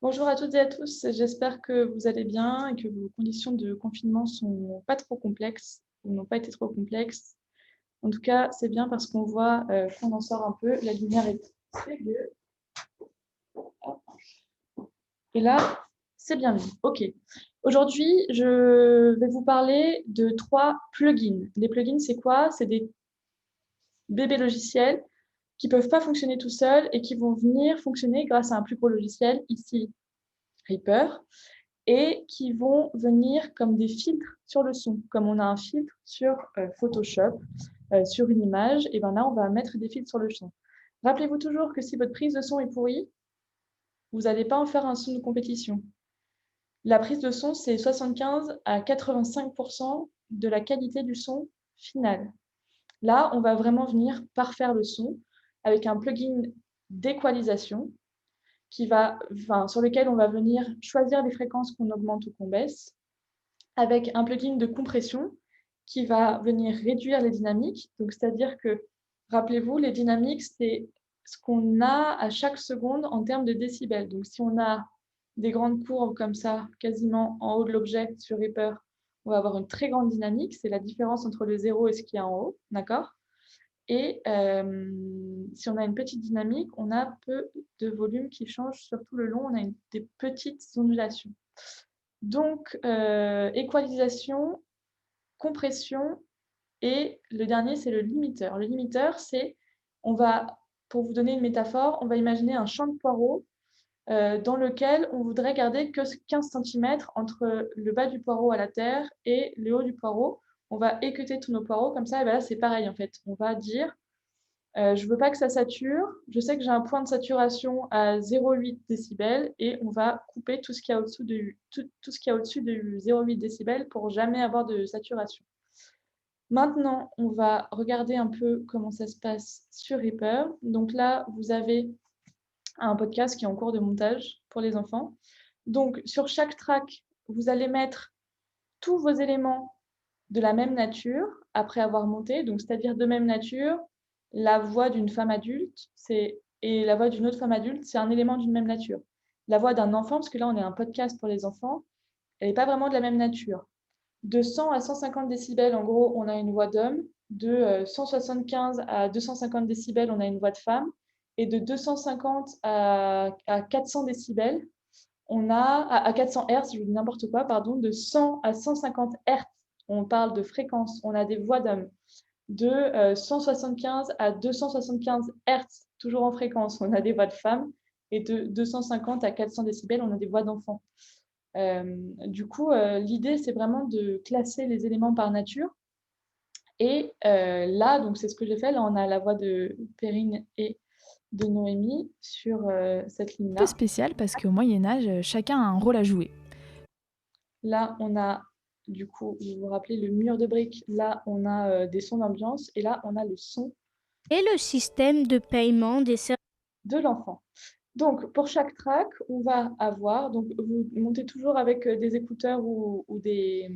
Bonjour à toutes et à tous, j'espère que vous allez bien et que vos conditions de confinement sont pas trop complexes ou n'ont pas été trop complexes. En tout cas, c'est bien parce qu'on voit qu'on en sort un peu, la lumière est très bleue. Et là, c'est bien vu. Ok. Aujourd'hui, je vais vous parler de 3 plugins. Les plugins, c'est quoi? C'est des bébés logiciels qui ne peuvent pas fonctionner tout seuls et qui vont venir fonctionner grâce à un plus gros logiciel, ici Reaper, et qui vont venir comme des filtres sur le son. Comme on a un filtre sur Photoshop, sur une image, et bien là, on va mettre des filtres sur le son. Rappelez-vous toujours que si votre prise de son est pourrie, vous n'allez pas en faire un son de compétition. La prise de son, c'est 75 à 85% de la qualité du son final. Là, on va vraiment venir parfaire le son avec un plugin d'équalisation sur lequel on va venir choisir les fréquences qu'on augmente ou qu'on baisse, avec un plugin de compression qui va venir réduire les dynamiques. Donc, c'est-à-dire que, rappelez-vous, les dynamiques, c'est ce qu'on a à chaque seconde en termes de décibels. Donc, si on a des grandes courbes comme ça, quasiment en haut de l'objet sur Reaper, on va avoir une très grande dynamique. C'est la différence entre le zéro et ce qui est en haut, d'accord? Et si on a une petite dynamique, on a peu de volume qui change sur tout le long. On a des petites ondulations. Donc, équalisation, compression, et le dernier, c'est le limiteur. Le limiteur, c'est, pour vous donner une métaphore, on va imaginer un champ de poireaux dans lequel on voudrait garder que 15 cm entre le bas du poireau à la terre et le haut du poireau. On va équeuter tous nos poireaux comme ça, et bien là, c'est pareil en fait. On va dire, je veux pas que ça sature. Je sais que j'ai un point de saturation à 0,8 décibels et on va couper tout ce qu'il y a au-dessous de, tout ce qu'il y a au-dessus de 0,8 décibels pour jamais avoir de saturation. Maintenant, on va regarder un peu comment ça se passe sur Reaper. Donc là, vous avez un podcast qui est en cours de montage pour les enfants. Donc, sur chaque track, vous allez mettre tous vos éléments de la même nature après avoir monté, donc c'est-à-dire de même nature, la voix d'une femme adulte et la voix d'une autre femme adulte, c'est un élément d'une même nature. La voix d'un enfant, parce que là on est un podcast pour les enfants, elle n'est pas vraiment de la même nature. De 100 à 150 décibels, en gros, on a une voix d'homme. De 175 à 250 décibels, on a une voix de femme. Et de 250 à 400 décibels, on a à 400 Hz, je vous dis n'importe quoi, pardon, de 100 à 150 Hz, on parle de fréquence, on a des voix d'hommes. De 175 à 275 Hz, toujours en fréquence, on a des voix de femmes. Et de 250 à 400 décibels, on a des voix d'enfants. Du coup, l'idée, c'est vraiment de classer les éléments par nature. Et là, donc c'est ce que j'ai fait. Là, on a la voix de Perrine et de Noémie sur cette Peu ligne-là. spécial parce qu'au Moyen Âge, chacun a un rôle à jouer. Là, on a, du coup, vous vous rappelez, le mur de briques. Là, on a des sons d'ambiance. Et là, on a le son Et le système de paiement des services. de l'enfant. Donc, pour chaque track, on va avoir, donc vous montez toujours avec des écouteurs ou des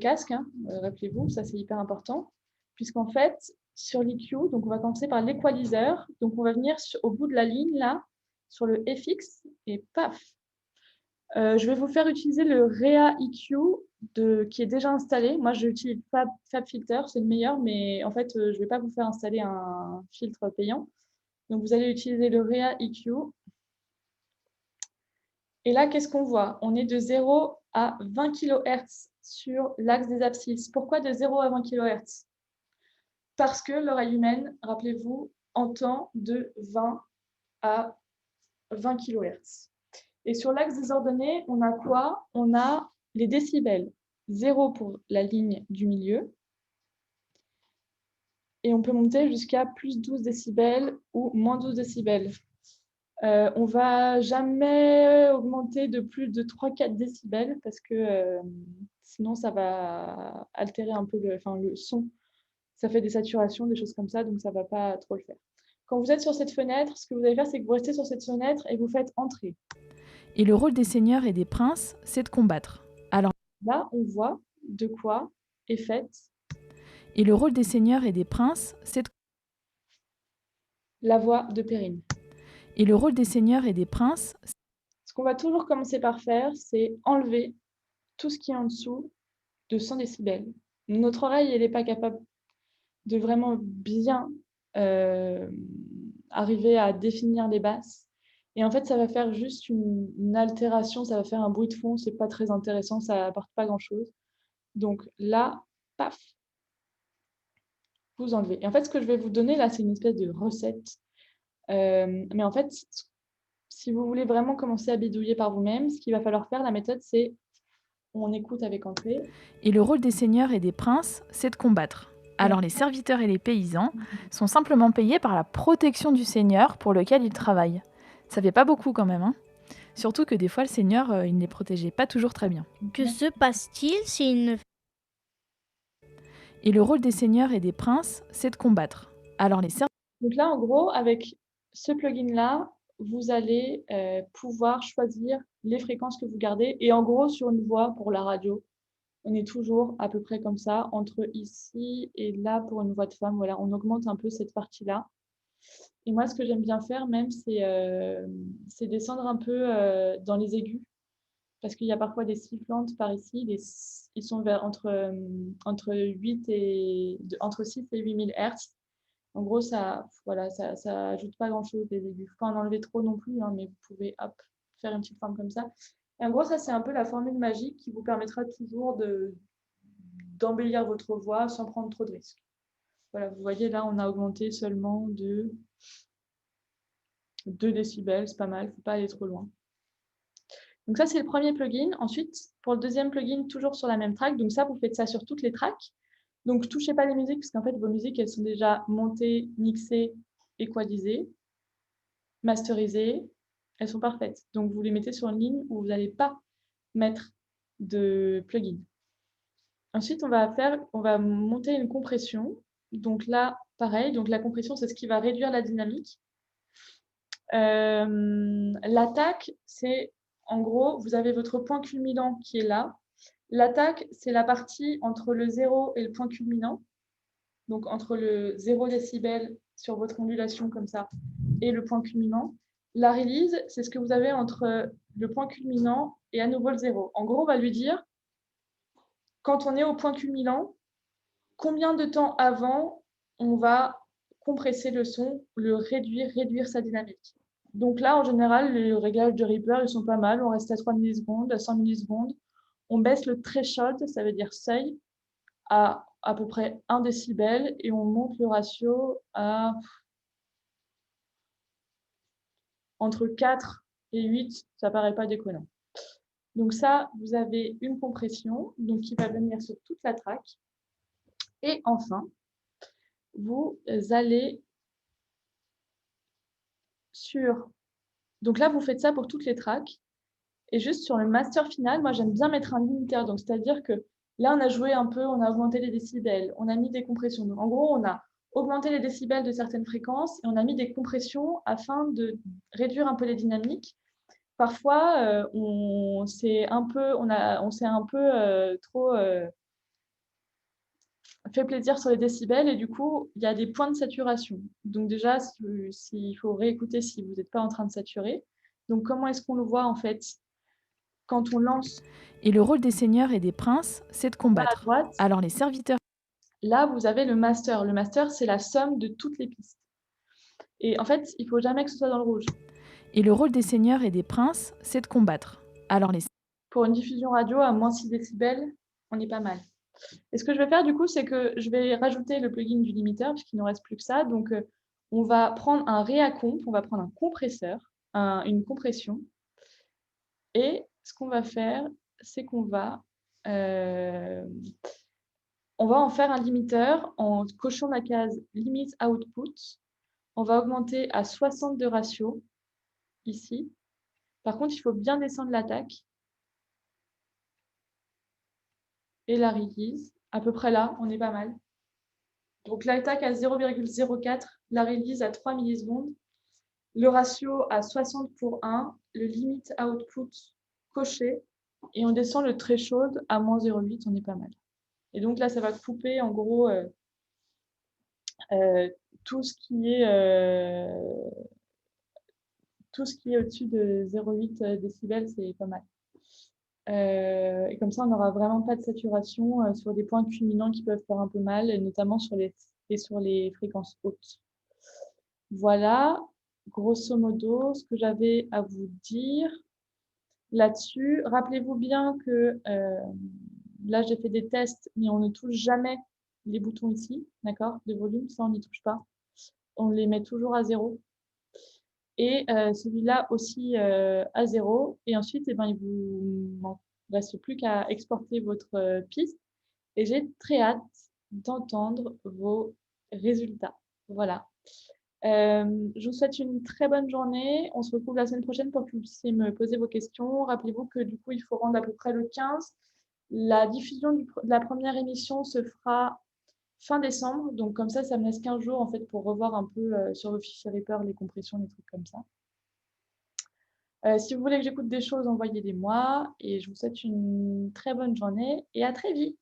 casques, hein, rappelez-vous, ça c'est hyper important, puisqu'en fait, sur l'EQ, donc on va commencer par l'équaliseur, donc on va venir au bout de la ligne là, sur le FX, et paf. Je vais vous faire utiliser le Rea EQ qui est déjà installé. Moi, j'utilise FabFilter, c'est le meilleur, mais en fait, je ne vais pas vous faire installer un filtre payant. Donc, vous allez utiliser le Rea EQ. Et là, qu'est-ce qu'on voit? On est de 0 à 20 kHz sur l'axe des abscisses. Pourquoi de 0 à 20 kHz? Parce que l'oreille humaine, rappelez-vous, entend de 20 à 20 kHz. Et sur l'axe des ordonnées, on a quoi? On a les décibels. 0 pour la ligne du milieu. Et on peut monter jusqu'à plus 12 décibels ou moins 12 décibels. On ne va jamais augmenter de plus de 3-4 décibels parce que sinon ça va altérer un peu le son. Ça fait des saturations, des choses comme ça, donc ça ne va pas trop le faire. Quand vous êtes sur cette fenêtre, ce que vous allez faire, c'est que vous restez sur cette fenêtre et vous faites entrer. Et le rôle des seigneurs et des princes, c'est de combattre. Alors, Là, on voit de quoi est faite et le rôle des seigneurs et des princes, c'est de... la voix de Perrine. Et le rôle des seigneurs et des princes, Ce qu'on va toujours commencer par faire, c'est enlever tout ce qui est en dessous de 100 décibels. Notre oreille, elle n'est pas capable de vraiment bien arriver à définir les basses. Et en fait, ça va faire juste une altération, ça va faire un bruit de fond, c'est pas très intéressant, ça apporte pas grand-chose. Donc là, paf, vous enlevez. Et en fait, ce que je vais vous donner là, c'est une espèce de recette. Mais en fait, si vous voulez vraiment commencer à bidouiller par vous-même, ce qu'il va falloir faire, la méthode, c'est on écoute avec entrée. et le rôle des seigneurs et des princes, c'est de combattre. Alors les serviteurs et les paysans sont simplement payés par la protection du seigneur pour lequel ils travaillent. Ça fait pas beaucoup quand même, hein. Surtout que des fois le seigneur, il ne les protégeait pas toujours très bien. Que se passe-t-il si il ne Et le rôle des seigneurs et des princes, c'est de combattre. Alors les serviteurs Donc là, en gros, avec ce plugin-là, vous allez pouvoir choisir les fréquences que vous gardez. Et en gros, sur une voix pour la radio, on est toujours à peu près comme ça, entre ici et là pour une voix de femme. Voilà, on augmente un peu cette partie-là. Et moi, ce que j'aime bien faire même, c'est descendre un peu dans les aigus. Parce qu'il y a parfois des sifflantes par ici. Ils sont entre 8 et, entre 6 et 8000 Hertz. En gros, ça, voilà, ça ajoute pas grand-chose, les aigus. Faut pas en enlever trop non plus, hein, mais vous pouvez, hop, faire une petite forme comme ça. Et en gros, ça, c'est un peu la formule magique qui vous permettra toujours d'embellir votre voix sans prendre trop de risques. Voilà, vous voyez, là, on a augmenté seulement de 2 décibels, c'est pas mal, faut pas aller trop loin. Donc ça, c'est le premier plugin. Ensuite, pour le deuxième plugin, toujours sur la même track. Donc ça, vous faites ça sur toutes les tracks. Donc touchez pas les musiques, parce qu'en fait, vos musiques, elles sont déjà montées, mixées, équalisées, masterisées. Elles sont parfaites. Donc vous les mettez sur une ligne où vous n'allez pas mettre de plugin. Ensuite, on va monter une compression. Donc là, pareil. Donc la compression, c'est ce qui va réduire la dynamique. L'attaque, c'est en gros, vous avez votre point culminant qui est là. L'attaque, c'est la partie entre le 0 et le point culminant. Donc entre le 0 décibel sur votre ondulation comme ça et le point culminant. La release, c'est ce que vous avez entre le point culminant et à nouveau le 0. En gros, on va lui dire, quand on est au point culminant, combien de temps avant on va compresser le son, le réduire sa dynamique. Donc là, en général, les réglages de Reaper, ils sont pas mal. On reste à 3 millisecondes, à 100 millisecondes. On baisse le threshold, ça veut dire seuil, à peu près 1 décibel et on monte le ratio à entre 4 et 8, ça paraît pas déconnant. Donc ça, vous avez une compression donc qui va venir sur toute la track. Et enfin, vous allez sur... Donc là, vous faites ça pour toutes les tracks. Et juste sur le master final, moi, j'aime bien mettre un limiter. Donc, c'est-à-dire que là, on a joué un peu, on a augmenté les décibels, on a mis des compressions. Donc, en gros, on a augmenté les décibels de certaines fréquences et on a mis des compressions afin de réduire un peu les dynamiques. Parfois, on s'est un peu, trop fait plaisir sur les décibels et du coup, il y a des points de saturation. Donc déjà, il faut réécouter si vous n'êtes pas en train de saturer. Donc comment est-ce qu'on le voit en fait quand on lance et le rôle des seigneurs et des princes, c'est de à combattre. droite? Alors les serviteurs Là, vous avez le master. Le master, c'est la somme de toutes les pistes. Et en fait, il ne faut jamais que ce soit dans le rouge. et le rôle des seigneurs et des princes, c'est de combattre. Alors les Pour une diffusion radio à moins 6 décibels, on est pas mal. Et ce que je vais faire du coup, c'est que je vais rajouter le plugin du limiteur, puisqu'il ne nous reste plus que ça. Donc, on va prendre un réacomp, on va prendre un compresseur, une compression. Et ce qu'on va faire, c'est on va en faire un limiteur en cochant la case Limit Output. On va augmenter à 60 de ratio ici. Par contre, il faut bien descendre l'attaque et la release. À peu près là, on est pas mal. Donc l'attaque à 0,04, la release à 3 millisecondes, le ratio à 60 pour 1, le limit output coché, et on descend le threshold à moins 0,8, on est pas mal. Et donc là, ça va couper en gros tout ce qui est tout ce qui est au-dessus de 0,8 décibels, c'est pas mal. Et comme ça, on n'aura vraiment pas de saturation sur des points culminants qui peuvent faire un peu mal, et notamment sur les fréquences hautes. Voilà, grosso modo, ce que j'avais à vous dire là-dessus. Rappelez-vous bien que là, j'ai fait des tests, mais on ne touche jamais les boutons ici, d'accord, de volume, ça, on n'y touche pas. On les met toujours à 0. Et celui-là aussi à 0. Et ensuite, eh ben, il vous reste plus qu'à exporter votre piste. Et j'ai très hâte d'entendre vos résultats. Voilà. Je vous souhaite une très bonne journée. On se retrouve la semaine prochaine pour que vous puissiez me poser vos questions. Rappelez-vous que du coup, il faut rendre à peu près le 15. La diffusion de la première émission se fera fin décembre. Donc comme ça me laisse 15 jours en fait pour revoir un peu sur vos fichiers Reaper les compressions, les trucs comme ça. Si vous voulez que j'écoute des choses, envoyez-les moi. Et je vous souhaite une très bonne journée et à très vite.